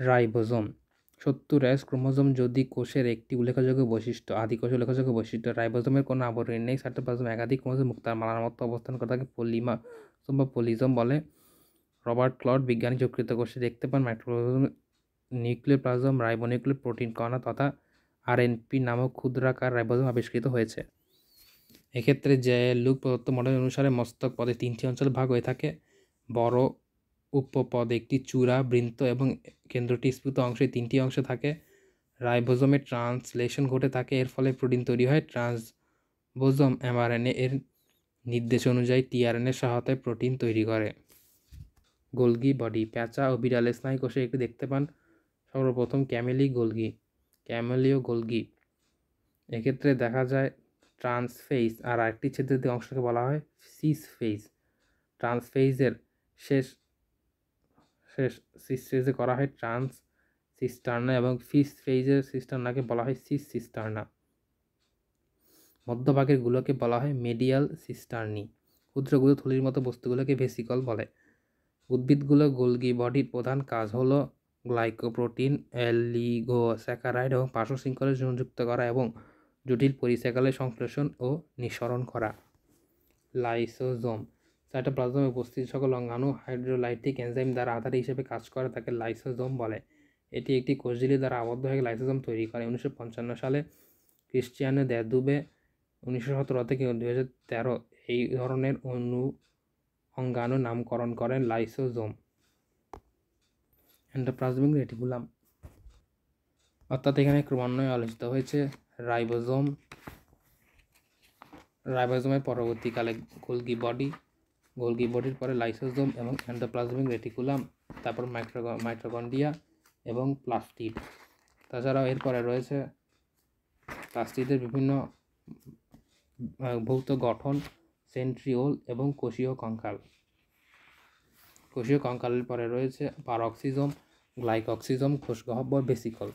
Ribosome 70S chromosome যদি কোষের একটি উল্লেখযোগ্য বৈশিষ্ট্য, আদি কোষের উল্লেখযোগ্য বৈশিষ্ট্য। রাইবোজোমের কোনো আবরণী নেই। সাইটোপ্লাজমে একাধিক ক্রোমোজোম মুক্ত আর মালার মতো অবস্থান করে তাকে পলিমারোজোম বা পলিজোম বলে। রবার্ট ক্লড বিজ্ঞানী যকৃত কোষে দেখতে পান মাইক্রোপ্লাজম, নিউক্লিওপ্লাজম, রাইবোনিউক্লিক প্রোটিন কণা তথা আরএনপি নামক ক্ষুদ্রাকার রাইবোজোম আবিষ্কৃত হয়েছে। এক্ষেত্রে যে লুক প্রদত্ত মডেল অনুসারে মস্তক পদে 3টি অঞ্চল ভাগ হয়ে থাকে। বড় উপপদ একটি চূড়া, বৃন্ত এবং কেন্দ্রটি স্ফীত অংশে 3টি অংশে থাকে। রাইবোজোমে ট্রান্সলেশন ঘটে থাকে, এর ফলে প্রোটিন তৈরি হয়। ট্রান্সবোজোম এমআরএনএ এর নির্দেশ অনুযায়ী টিআরএনএর সহায়তায় প্রোটিন তৈরি করে। গোলগি বডি পেঁচা ও বিড়ালের স্নায়ু কোষে একটি দেখতে পান সর্বপ্রথম ক্যামেলিও গোলগি। এক্ষেত্রে দেখা যায় ট্রান্সফেজ আর আরেকটি ছেদের অংশকে বলা হয় সিস ফেজ। ট্রান্সফেজের শেষ ফেজে করা হয় ট্রান্স সিস্টার্না এবং ফিস ফেজের সিস্টার্নাকে বলা হয় সিস সিস্টার্না। মধ্যভাগের গুলোকে বলা হয় মেডিয়াল সিস্টার্নি। ক্ষুদ্র থলির মতো বস্তুগুলোকে ভেসিকল বলে। উদ্ভিদগুলো গোলগি বডির প্রধান কাজ হলো গ্লাইকোপ্রোটিন, অ্যালিগোস্যাকারাইড এবং পার্শ্ব শৃঙ্খলে সংযুক্ত করা এবং জটিল পলিস্যাকারাইড সংশ্লেষণ ও নিঃসরণ করা। লাইসোজোম সাইটোপ্লাজমে উপস্থিত সকল অঙ্গাণু হাইড্রোলাইটিক এনজাইম দ্বারা আধার হিসেবে কাজ করে, তাকে লাইসোজোম বলে। এটি একটি কোষঝিল্লি দ্বারা আবদ্ধ হয়ে লাইসোজোম তৈরি করে। 1955 সালে ক্রিশ্চিয়ানো দ্য 1917 থেকে 2013 এই ধরনের অঙ্গাণু নামকরণ করেন লাইসোজোম। এন্ডোপ্লাজমিক রেটিকুলাম অর্থাৎ এখানে ক্রমান্বয়ে আলোচিত হয়েছে রাইবোজোমের পরবর্তীকালে গোলগি বডির পরে লাইসোজোম এবং এন্ডোপ্লাজমিক রেটিকুলাম, তারপর মাইটোকন্ড্রিয়া এবং প্লাস্টিড। তাছাড়াও এরপরে রয়েছে প্লাস্টিডের বিভিন্ন ভৌত গঠন, সেন্ট্রিওল এবং কোষীয় কঙ্কালের পরে রয়েছে পারক্সিজোম, গ্লাইকক্সিজোম, কোষগহ্বর, ভেসিকল।